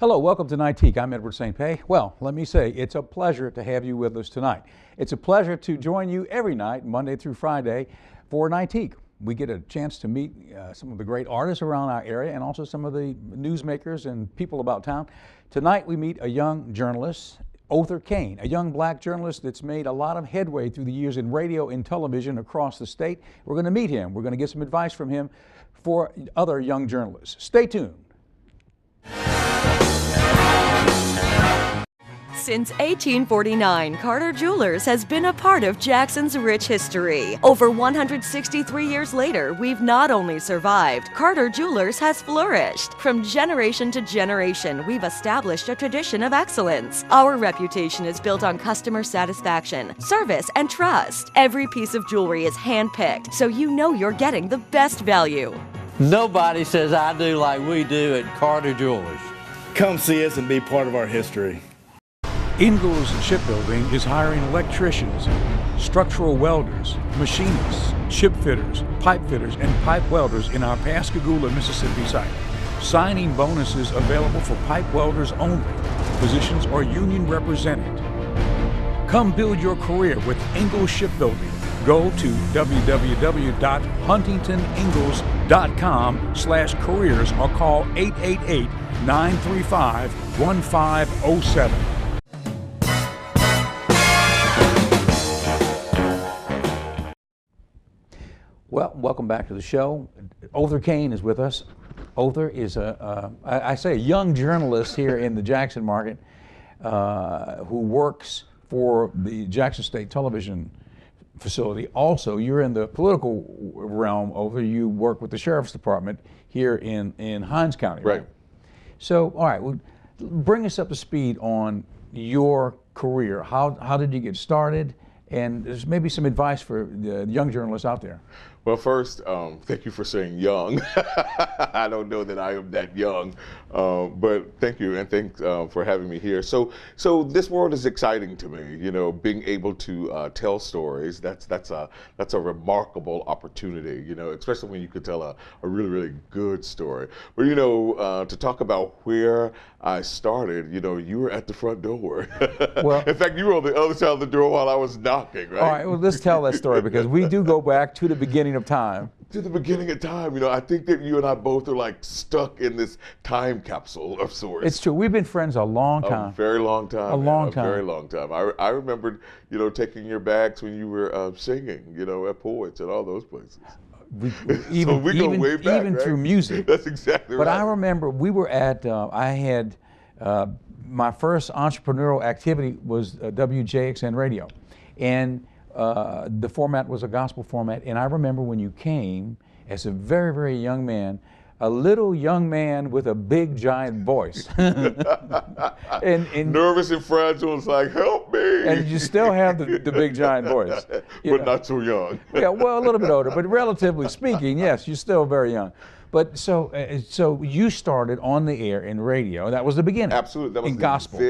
Hello, welcome to Nightique. I'm Edward St. Pé. Well, let me say, it's a pleasure to have you with us tonight. It's a pleasure to join you every night, Monday through Friday, for Nightique. We get a chance to meet some of the great artists around our area and also some of the newsmakers and people about town. Tonight we meet a young journalist, Othor Cain, a young black journalist that's made a lot of headway through the years in radio and television across the state. We're going to meet him. We're going to get some advice from him for other young journalists. Stay tuned. Since 1849, Carter Jewelers has been a part of Jackson's rich history. Over 163 years later, we've not only survived, Carter Jewelers has flourished. From generation to generation, we've established a tradition of excellence. Our reputation is built on customer satisfaction, service, and trust. Every piece of jewelry is handpicked, so you know you're getting the best value. Nobody says I do like we do at Carter Jewelers. Come see us and be part of our history. Ingalls Shipbuilding is hiring electricians, structural welders, machinists, ship fitters, pipe fitters, and pipe welders in our Pascagoula, Mississippi site. Signing bonuses available for pipe welders only. Positions are union represented. Come build your career with Ingalls Shipbuilding. Go to www.huntingtoningalls.com/careers or call 888-935-1507. Well, welcome back to the show. Othor Cain is with us. Othor is I say a young journalist here in the Jackson market who works for the Jackson State Television facility. Also, you're in the political realm. Othor, you work with the Sheriff's Department here in Hinds County, right? So, all right, well, bring us up to speed on your career. How did you get started? And there's maybe some advice for the young journalists out there. Well, first, thank you for saying young. I don't know that I am that young, but thank you, and thanks for having me here. So this world is exciting to me. You know, being able to tell stories, that's a remarkable opportunity. You know, especially when you could tell a really good story. But you know, to talk about where I started, you know, you were at the front door. Well, in fact, you were on the other side of the door while I was knocking, right? All right, well, let's tell that story because we do go back to the beginning of time. To the beginning of time. You know, I think that you and I both are like stuck in this time capsule of sorts. It's true. We've been friends a long time. A very long time. A long time. A very long time. I remembered, you know, taking your bags when you were singing, you know, at Poets and all those places. Even way back, even right? through music. That's exactly right. But I remember we were at, I had, my first entrepreneurial activity was WJXN radio. And the format was a gospel format. And I remember when you came as a very young man, a little young man with a big giant voice. and nervous and fragile, it's like, help me. And you still have the big giant voice. But not so young. Yeah, well, a little bit older, but relatively speaking, yes, you're still very young. But so you started on the air in radio. That was the beginning. Absolutely, that was in gospel.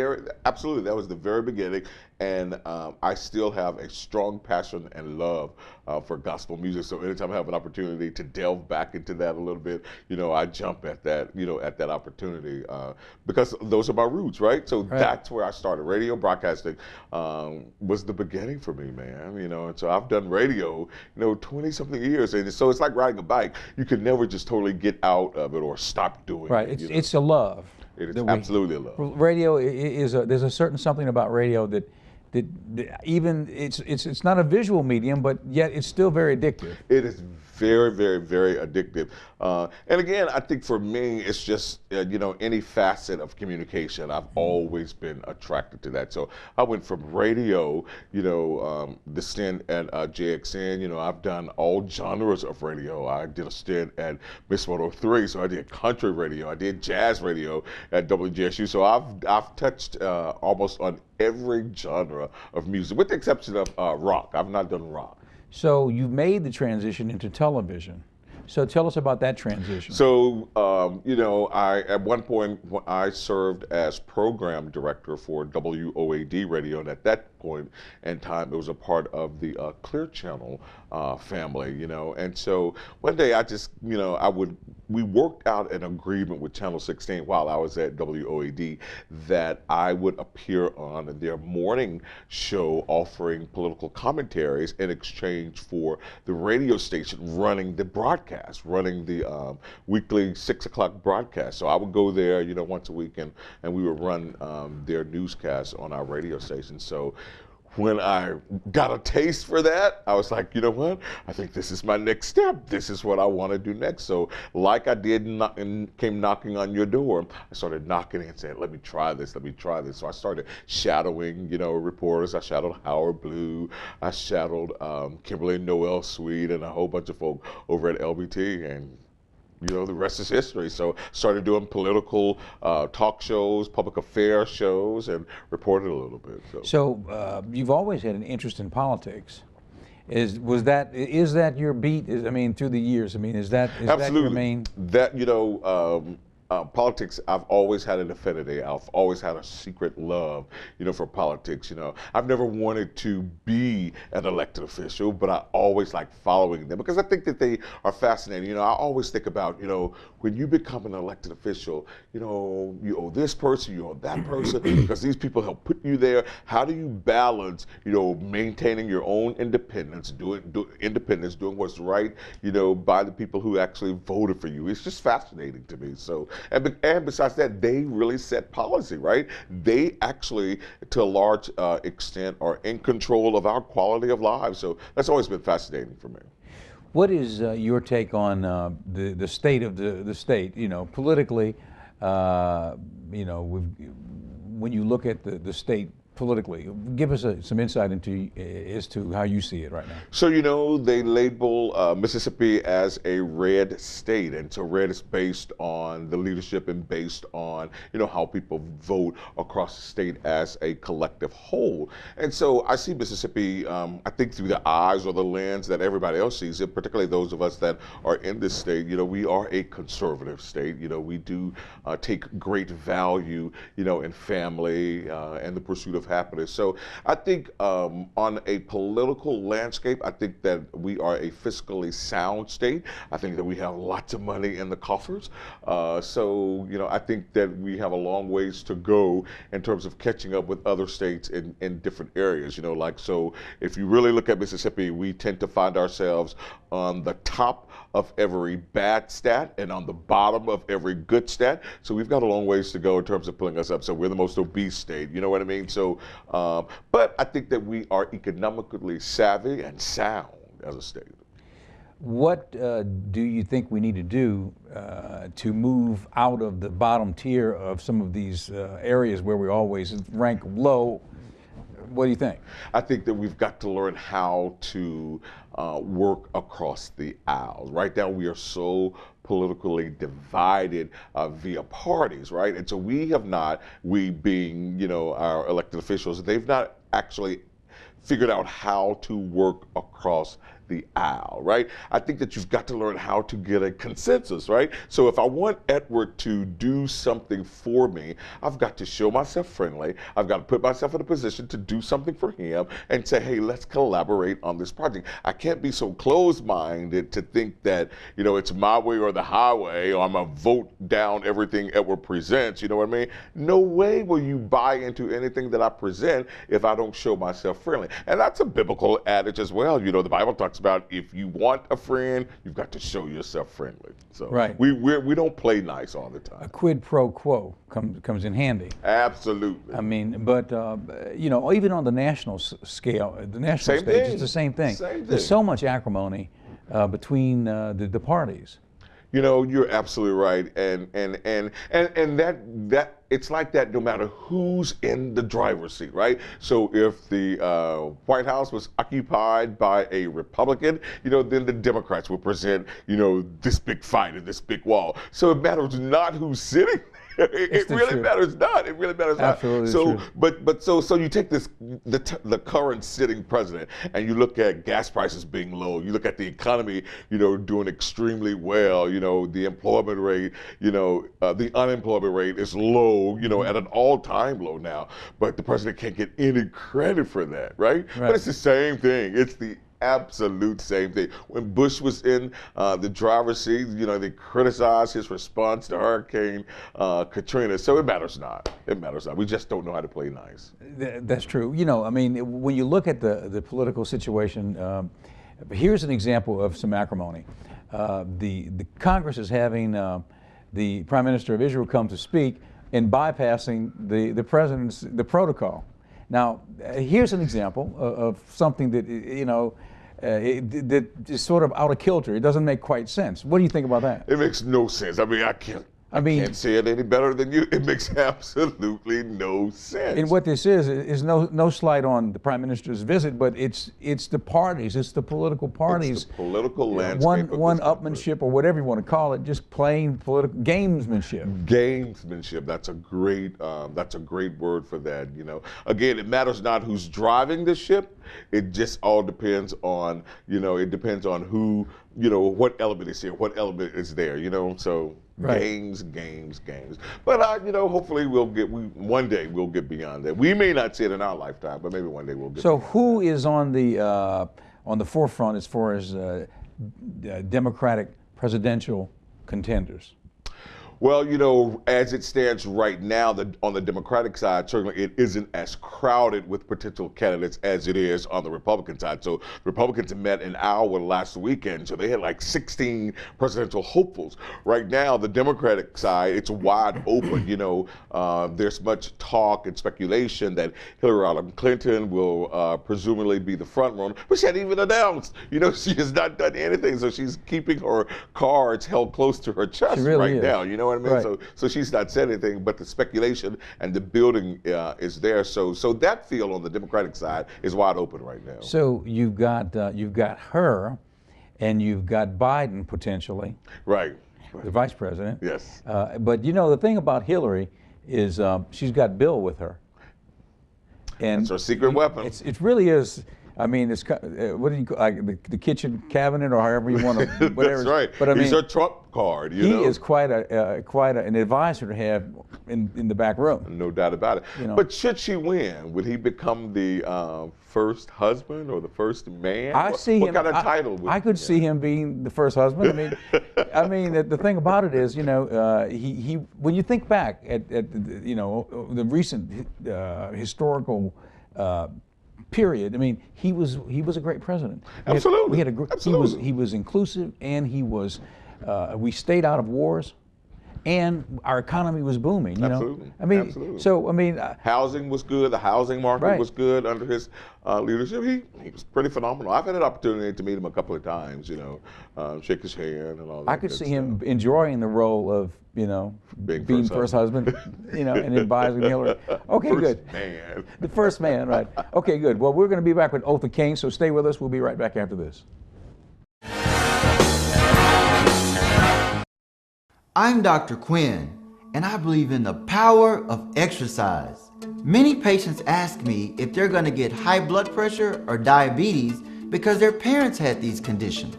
Absolutely, that was the very beginning, and I still have a strong passion and love for gospel music. So anytime I have an opportunity to delve back into that a little bit, you know, I jump at that, you know, at that opportunity because those are my roots, right? So that's where I started. Radio broadcasting was the beginning for me, man. You know, and so I've done radio, you know, 20-something years, and so it's like riding a bike. You can never just totally get out of it or stop doing it. Right, it's a love. It is absolutely a love. Radio is there's a certain something about radio that even it's not a visual medium, but yet it's still very addictive. It is very addictive. And again, I think for me, it's just, you know, any facet of communication, I've always been attracted to that. So I went from radio, you know, the stint at JXN, you know, I've done all genres of radio. I did a stint at Miss 103, so I did country radio, I did jazz radio at WJSU. So I've touched almost on every genre of music, with the exception of rock. I've not done rock. So you made the transition into television. So tell us about that transition. So, you know, at one point I served as program director for WOAD radio, and at that point in time, it was a part of the Clear Channel family, you know. And so one day I just, you know, we worked out an agreement with Channel 16 while I was at WOAD that I would appear on their morning show offering political commentaries in exchange for the radio station running the broadcast, running the weekly 6 o'clock broadcast. So I would go there, you know, once a week, and we would run their newscasts on our radio station. So when I got a taste for that, I was like, you know what? I think this is my next step. This is what I want to do next. So like I did and came knocking on your door, I started knocking and saying, let me try this, let me try this. So I started shadowing, you know, reporters. I shadowed Howard Blue. I shadowed Kimberly Noel Sweet and a whole bunch of folk over at LBT. And you know, the rest is history. So started doing political talk shows, public affairs shows, and reported a little bit. So you've always had an interest in politics. Is that your beat? I mean, through the years. I mean, is that your main? That, you know, politics, I've always had an affinity. I've always had a secret love, you know, for politics. You know, I've never wanted to be an elected official, but I always like following them because I think that they are fascinating. You know, I always think about, you know, when you become an elected official, you know, you owe this person, you owe that person, because these people help put you there. How do you balance, you know, maintaining your own independence, doing what's right, you know, by the people who actually voted for you? It's just fascinating to me. So. And besides that, they really set policy, right? They actually, to a large extent, are in control of our quality of lives. So that's always been fascinating for me. What is your take on the state of the state? You know, politically, you know, when you look at the state politically, give us some insight into as to how you see it right now. So, you know, they label Mississippi as a red state, and so red is based on the leadership and based on, you know, how people vote across the state as a collective whole. And so I see Mississippi, I think, through the eyes or the lens that everybody else sees it, particularly those of us that are in this state. You know, we are a conservative state. You know, we do take great value, you know, in family and the pursuit of happiness. So I think on a political landscape, I think that we are a fiscally sound state. I think that we have lots of money in the coffers. So, you know, I think that we have a long ways to go in terms of catching up with other states in different areas. You know, like, so if you really look at Mississippi, we tend to find ourselves on the top of every bad stat and on the bottom of every good stat. So we've got a long ways to go in terms of pulling us up. So we're the most obese state, you know what I mean? So, but I think that we are economically savvy and sound as a state. What do you think we need to do to move out of the bottom tier of some of these areas where we always rank low? What do you think? I think that we've got to learn how to work across the aisle. Right now, we are so politically divided via parties, right? And so we being, you know, our elected officials, they've not actually figured out how to work across the aisle, right? I think that you've got to learn how to get a consensus, right? So if I want Edward to do something for me, I've got to show myself friendly. I've got to put myself in a position to do something for him and say, hey, let's collaborate on this project. I can't be so closed-minded to think that, you know, it's my way or the highway, or I'm going to vote down everything Edward presents, you know what I mean? No way will you buy into anything that I present if I don't show myself friendly. And that's a biblical adage as well. You know, the Bible talks about if you want a friend, you've got to show yourself friendly. So right. we don't play nice all the time. A quid pro quo comes in handy. Absolutely. I mean, but you know, even on the national scale, the national stage, it's the same thing. There's so much acrimony between the parties. You know, you're absolutely right, and that it's like that no matter who's in the driver's seat, right? So if the White House was occupied by a Republican, you know, then the Democrats will present, you know, this big fight and this big wall. So it matters not who's sitting It the really truth. matters not. It really matters Absolutely not. the truth. But so you take the current sitting president, and you look at gas prices being low. You look at the economy, doing extremely well. The employment rate, the unemployment rate is low. At an all-time low now. But the president can't get any credit for that, right? But it's the same thing. It's the absolute same thing. When Bush was in the driver's seat, they criticized his response to Hurricane Katrina. So it matters not. It matters not. We just don't know how to play nice. That's true. I mean, when you look at the political situation, here's an example of some acrimony. The Congress is having the Prime Minister of Israel come to speak and bypassing the president's protocol. Now, here's an example of something that that is sort of out of kilter. It doesn't make quite sense. What do you think about that? It makes no sense. I mean, I can't say it any better than you. It makes absolutely no sense. And what this is no slight on the Prime Minister's visit, but it's the parties, it's the political parties. It's the political landscape. One upmanship or whatever you want to call it, just plain political gamesmanship. Gamesmanship. That's a great word for that. Again, it matters not who's driving the ship. It just all depends on it depends on who what element is here, what element is there. So. Right. Games. But hopefully one day we'll get beyond that. We may not see it in our lifetime, but maybe one day we'll get. So who is on the forefront as far as Democratic presidential contenders? Well, as it stands right now, on the Democratic side, certainly it isn't as crowded with potential candidates as it is on the Republican side. So Republicans met in Iowa last weekend, so they had like 16 presidential hopefuls. Right now, the Democratic side, it's wide open. There's much talk and speculation that Hillary Clinton will presumably be the front runner, but she hadn't even announced. She has not done anything, so she's keeping her cards held close to her chest right now. You know what I mean? Right. So she's not said anything, but the speculation and the building is there. So that field on the Democratic side is wide open right now. So you've got her, and you've got Biden potentially, Right. the vice president. Yes. But the thing about Hillary is she's got Bill with her, and That's her secret weapon. It really is. I mean, it's what do you call the kitchen cabinet, or however you want to, whatever. That's right. But I mean, he's her trump card. He is quite an advisor to have in the back room. No doubt about it. But should she win, would he become the first husband or the first man? What kind of title would I could see him being the first husband. I mean, the thing about it is, he when you think back at the recent historical period. I mean, he was a great president. Absolutely. Absolutely. He was inclusive, and we stayed out of wars, and our economy was booming. Absolutely. I mean, Absolutely. so I mean, housing was good. The housing market Right. was good under his leadership. He was pretty phenomenal. I've had an opportunity to meet him a couple of times. Shake his hand and all that. I could see him enjoying the role of being first husband, and advising Hillary. Okay, First good. man. The first man, right? Okay, good. Well, we're going to be back with Othor Cain, so stay with us. We'll be right back after this. I'm Dr. Quinn, and I believe in the power of exercise. Many patients ask me if they're going to get high blood pressure or diabetes because their parents had these conditions.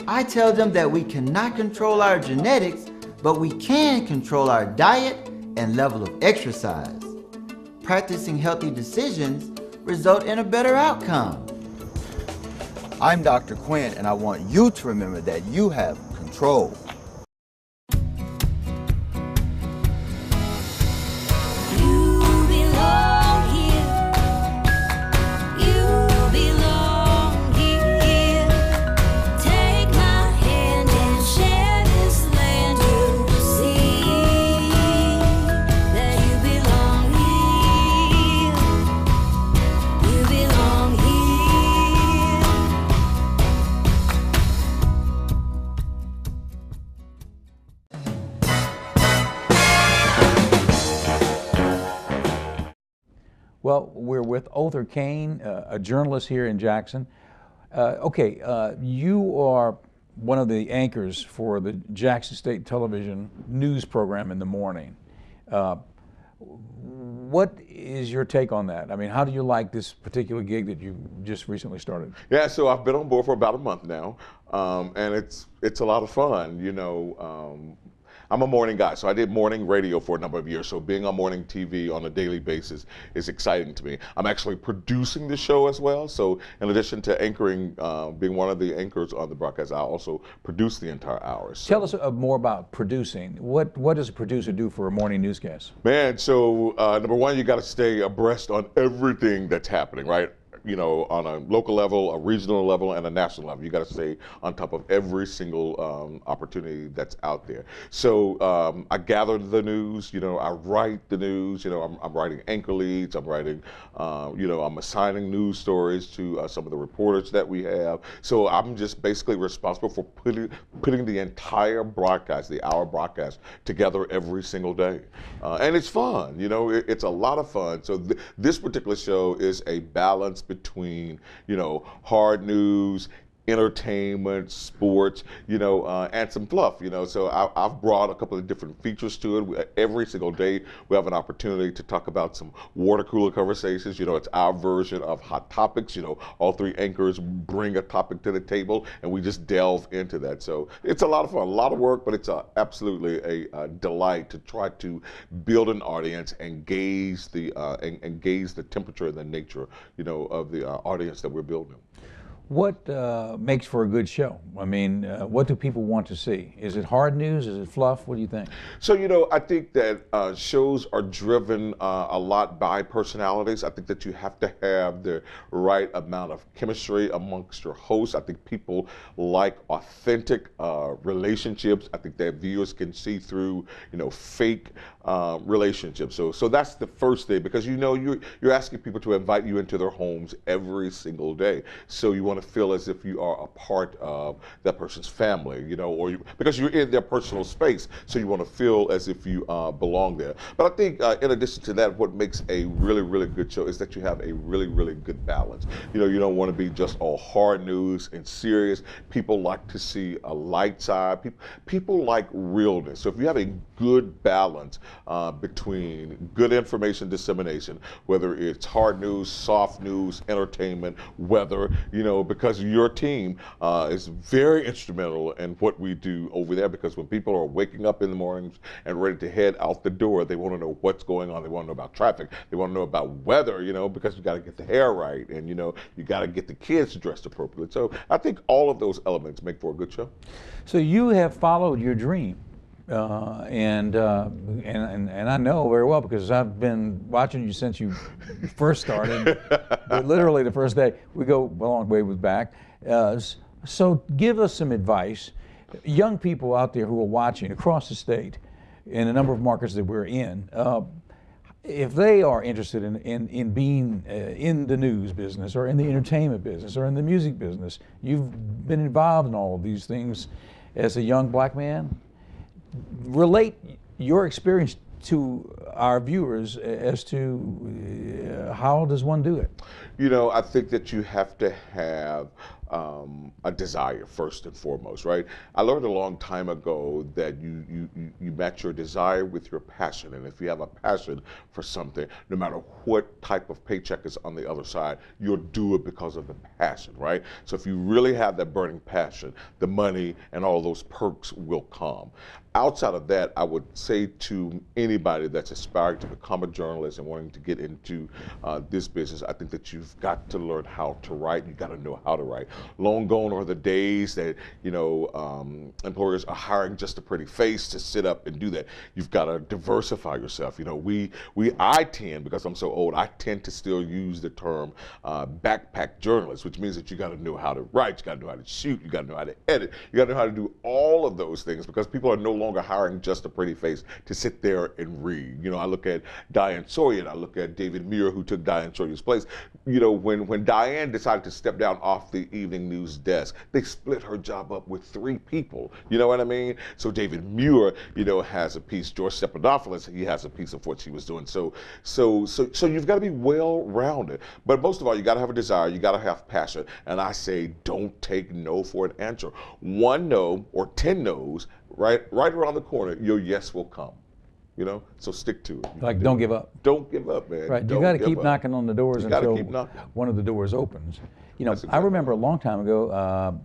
I tell them that we cannot control our genetics, but we can control our diet and level of exercise. Practicing healthy decisions result in a better outcome. I'm Dr. Quinn, and I want you to remember that you have control. Well, we're with Othor Cain, a journalist here in Jackson. You are one of the anchors for the Jackson State Television news program in the morning. What is your take on that? I mean, how do you like this particular gig that you just recently started? Yeah, so I've been on board for about a month now, and it's a lot of fun. I'm a morning guy, so I did morning radio for a number of years. So being on morning TV on a daily basis is exciting to me. I'm actually producing the show as well. So in addition to anchoring, being one of the anchors on the broadcast, I also produce the entire hour. So. Tell us more about producing. What does a producer do for a morning newscast? Man, so number one, you got to stay abreast on everything that's happening, right? On a local level, a regional level, and a national level. You got to stay on top of every single opportunity that's out there. So I gather the news, I write the news, I'm writing anchor leads, I'm writing, I'm assigning news stories to some of the reporters that we have. So I'm just basically responsible for putting the entire broadcast, the hour broadcast, together every single day. And it's fun, it's a lot of fun. So this particular show is a balance between, hard news, entertainment, sports, and some fluff, So I've brought a couple of different features to it. Every single day we have an opportunity to talk about some water cooler conversations. It's our version of Hot Topics. All three anchors bring a topic to the table and we just delve into that. So it's a lot of fun, a lot of work, but it's absolutely a delight to try to build an audience and gauge the temperature and the nature, of the audience that we're building. What makes for a good show? I mean, what do people want to see? Is it hard news? Is it fluff? What do you think? So, I think that shows are driven a lot by personalities. I think that you have to have the right amount of chemistry amongst your hosts. I think people like authentic relationships. I think that viewers can see through, fake relationships. So that's the first thing, because you're asking people to invite you into their homes every single day. So you want to feel as if you are a part of that person's family, because you're in their personal space. So you want to feel as if you belong there. But I think in addition to that, what makes a really, really good show is that you have a really, really good balance. You don't want to be just all hard news and serious. People like to see a light side. People like realness. So if you have a good balance between good information dissemination, whether it's hard news, soft news, entertainment, weather, because your team is very instrumental in what we do over there, because when people are waking up in the mornings and ready to head out the door, they want to know what's going on. They want to know about traffic. They want to know about weather, because you got to get the hair right, and you got to get the kids dressed appropriately. So I think all of those elements make for a good show. So you have followed your dream. And I know very well, because I've been watching you since you first started. Literally the first day. We go a long way back. So give us some advice. Young people out there who are watching across the state in a number of markets that we're in, if they are interested in being in the news business or in the entertainment business or in the music business, you've been involved in all of these things as a young black man. Relate your experience to our viewers as to how does one do it? I think that you have to have a desire first and foremost, right? I learned a long time ago that you match your desire with your passion, and if you have a passion for something, no matter what type of paycheck is on the other side, you'll do it because of the passion, right? So if you really have that burning passion, the money and all those perks will come. Outside of that, I would say to anybody that's aspiring to become a journalist and wanting to get into this business, I think that you've got to learn how to write. You've got to know how to write. Long gone are the days that employers are hiring just a pretty face to sit up and do that. You've got to diversify yourself. I tend, because I'm so old, I tend to still use the term backpack journalist, which means that you got to know how to write, you got to know how to shoot, you got to know how to edit, you got to know how to do all of those things, because people are no longer hiring just a pretty face to sit there and read. I look at Diane Sawyer, and I look at David Muir, who took Diane Sawyer's place. When Diane decided to step down off the evening news desk, they split her job up with 3 people. You know what I mean? So David Muir, has a piece. George Stephanopoulos, he has a piece of what she was doing. So you've got to be well-rounded. But most of all, you got to have a desire. You got to have passion. And I say, don't take no for an answer. 1 no or 10 no's, right around the corner, your yes will come. You know, so stick to it. Like, don't give up. Don't give up, man. Right. You Don't got to give keep up. knocking on the doors You gotta until keep knocking. one of the doors opens. You know, That's I exactly remember right. a long time ago,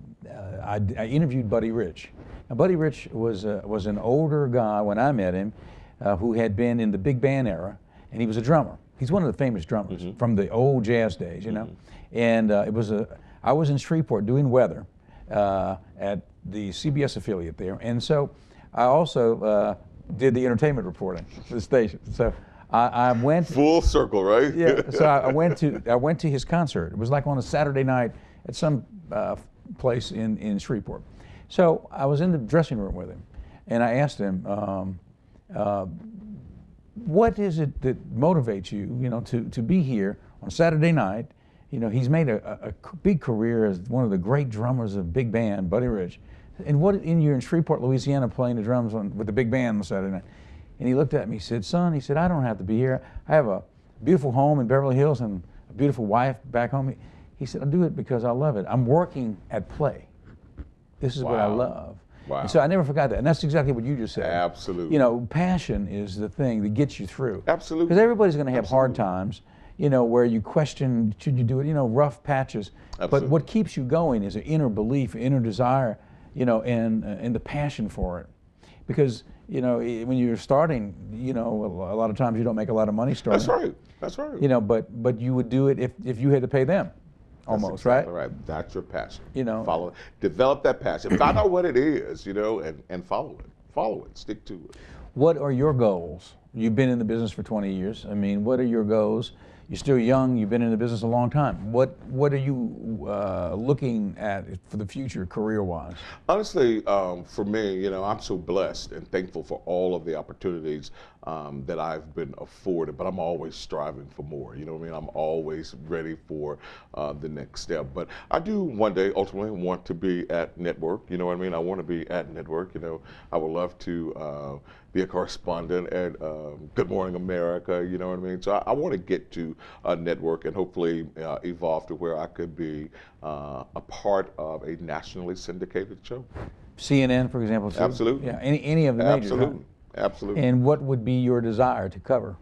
I interviewed Buddy Rich. Now, Buddy Rich was an older guy when I met him, who had been in the big band era, and he was a drummer. He's one of the famous drummers from the old jazz days, you know. And I was in Shreveport doing weather at the CBS affiliate there, and so I also did the entertainment reporting for the station. So I went Full circle, right? yeah. So I went to his concert. It was like on a Saturday night at some place in Shreveport. So I was in the dressing room with him, and I asked him, "What is it that motivates you, you know, to be here on Saturday night?" You know, he's made a big career as one of the great drummers of big band, Buddy Rich. And you're in Shreveport, Louisiana, playing the drums with the big band on Saturday night. And he looked at me, he said, "Son," he said, "I don't have to be here. I have a beautiful home in Beverly Hills and a beautiful wife back home." He said, "I do it because I love it. I'm working at play. This is what I Wow. love." Wow. And so I never forgot that. And that's exactly what you just said. Absolutely. You know, passion is the thing that gets you through. Absolutely. Because everybody's going to have hard Absolutely. times, you know, where you question, should you do it, you know, rough patches. But Absolutely. what keeps you going is an inner belief, inner desire, you know, and the passion for it. Because, you know, when you're starting, you know, a lot of times you don't make a lot of money starting. That's right. That's right. You know, but you would do it if you had to pay them, almost, That's exactly right? right. That's your passion. You know. Follow, develop that passion. Find out what it is, you know, and follow it. Follow it. Stick to it. What are your goals? You've been in the business for 20 years. I mean, what are your goals? You're still young. You've been in the business a long time. What are you looking at for the future, career-wise? Honestly, for me, you know, I'm so blessed and thankful for all of the opportunities that I've been afforded, but I'm always striving for more. You know what I mean? I'm always ready for the next step. But I do one day ultimately want to be at Network. You know what I mean? I want to be at Network. You know, I would love to be a correspondent at Good Morning America. You know what I mean? So I want to get to a network and hopefully evolve to where I could be a part of a nationally syndicated show. CNN, for example, too? Absolutely. Yeah, any of the majors. Right? Absolutely. Absolutely. And what would be your desire to cover?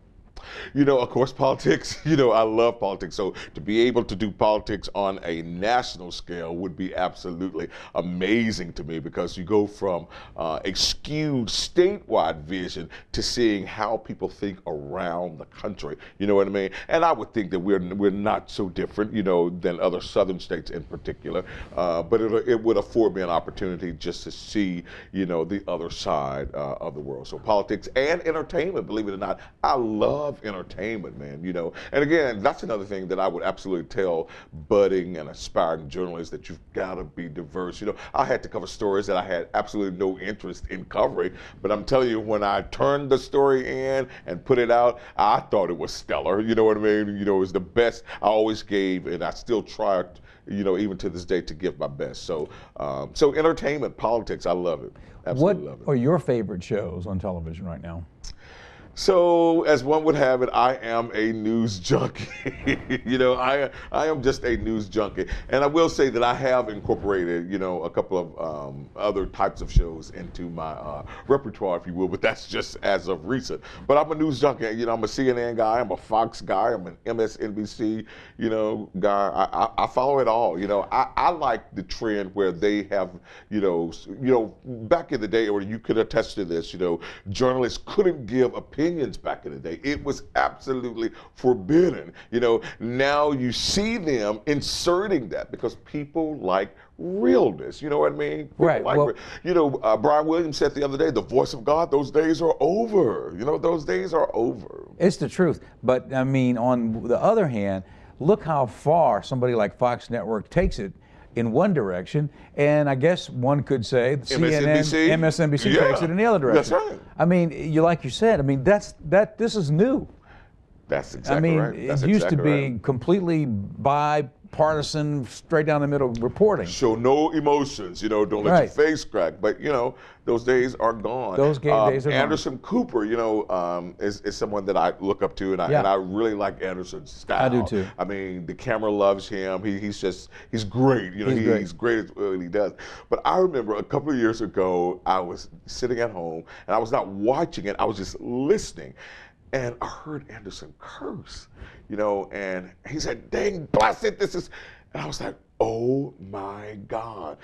You know, of course, politics, you know, I love politics. So to be able to do politics on a national scale would be absolutely amazing to me, because you go from a skewed statewide vision to seeing how people think around the country. You know what I mean? And I would think that we're not so different, you know, than other southern states in particular. But it would afford me an opportunity just to see, you know, the other side of the world. So politics and entertainment, believe it or not, I love entertainment, man, you know. And again, that's another thing that I would absolutely tell budding and aspiring journalists, that you've got to be diverse. You know, I had to cover stories that I had absolutely no interest in covering, but I'm telling you, when I turned the story in and put it out, I thought it was stellar. You know what I mean? You know, it was the best I always gave, and I still try, you know, even to this day, to give my best. So, so entertainment, politics, I love it. Absolutely love it. What are your favorite shows on television right now? So, as one would have it, I am a news junkie. You know, I am just a news junkie. And I will say that I have incorporated, you know, a couple of other types of shows into my repertoire, if you will, but that's just as of recent. But I'm a news junkie. You know, I'm a CNN guy, I'm a Fox guy, I'm an MSNBC, you know, guy. I follow it all. You know, I like the trend where they have, you know, back in the day, or you could attest to this, you know, journalists couldn't give opinions back in the day. It was absolutely forbidden. You know, now you see them inserting that because people like realness. You know what I mean? People Right. Like, Well, you know, Brian Williams said the other day, the voice of God, those days are over. You know, those days are over. it's the truth. But I mean, on the other hand, look how far somebody like Fox Network takes it in one direction, and I guess one could say CNN, MSNBC Yeah, takes it in the other direction. that's right. I mean, like you said, I mean, this is new. That's exactly I mean, right. That's it used to exactly be right. completely partisan, straight down the middle reporting. Show no emotions, don't let your Right. face crack. But those days are gone. Those days are gone. Anderson Cooper, is someone that I look up to, and I really like Anderson's style. I do too. I mean, the camera loves him. He's great. He's great at what he does. But I remember a couple of years ago, I was sitting at home, and I was not watching it. I was just listening. And I heard Anderson curse, and he said, "Dang, blessed, this is," and I was like, "Oh my God."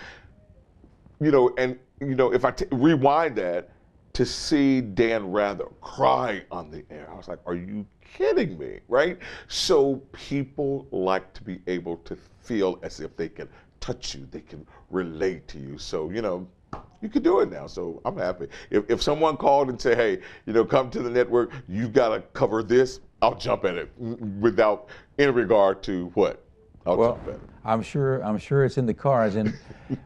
If I rewind that to see Dan Rather cry on the air, I was like, "Are you kidding me?" Right? So people like to be able to feel as if they can touch you, they can relate to you. So, you can do it now, so I'm happy. If someone called and said, "Hey, come to the network, you gotta cover this," I'll jump at it without any regard to what. I'll jump at it. I'm sure it's in the cards. And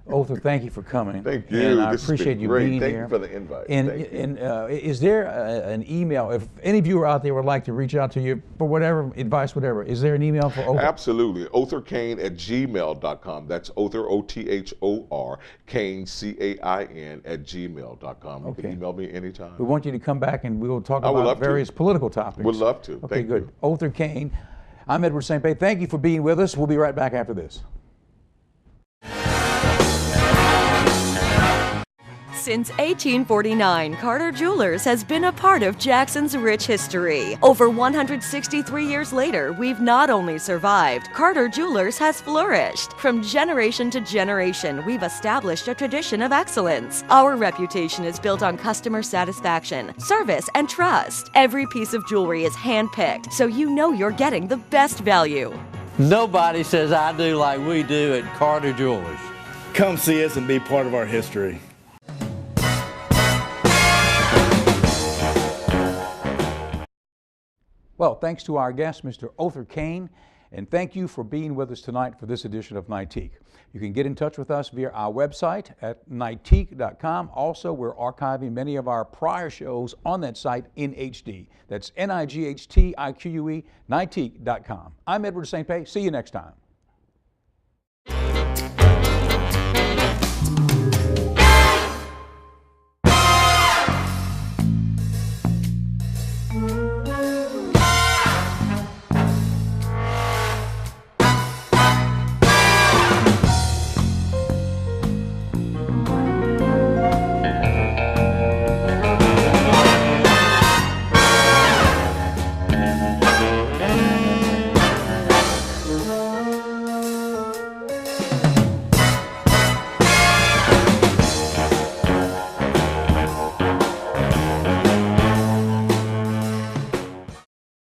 Othor, thank you for coming. Thank you. And I This has appreciate been you great. being Thank here. you for the invite. And, Thank you. is there an email? If any viewer out there would like to reach out to you for whatever advice, whatever, is there an email for Othor? Absolutely. OthorCain@gmail.com. That's Othor, Othor, Cain, Cain @gmail.com. You can email me anytime. We want you to come back and we will talk I would about love to. various political topics. Would love to. Okay, Thank good. you. Othor Cain. I'm Edward St. Pé. Thank you for being with us. We'll be right back after this. Since 1849, Carter Jewelers has been a part of Jackson's rich history. Over 163 years later, we've not only survived, Carter Jewelers has flourished. From generation to generation, we've established a tradition of excellence. Our reputation is built on customer satisfaction, service, and trust. Every piece of jewelry is handpicked, so you know you're getting the best value. Nobody says I do like we do at Carter Jewelers. Come see us and be part of our history. Well, thanks to our guest, Mr. Othor Cain, and thank you for being with us tonight for this edition of Nightique. You can get in touch with us via our website at nightique.com. Also, we're archiving many of our prior shows on that site in HD. That's Nightique, Nightique.com. I'm Edward St. Pé. See you next time.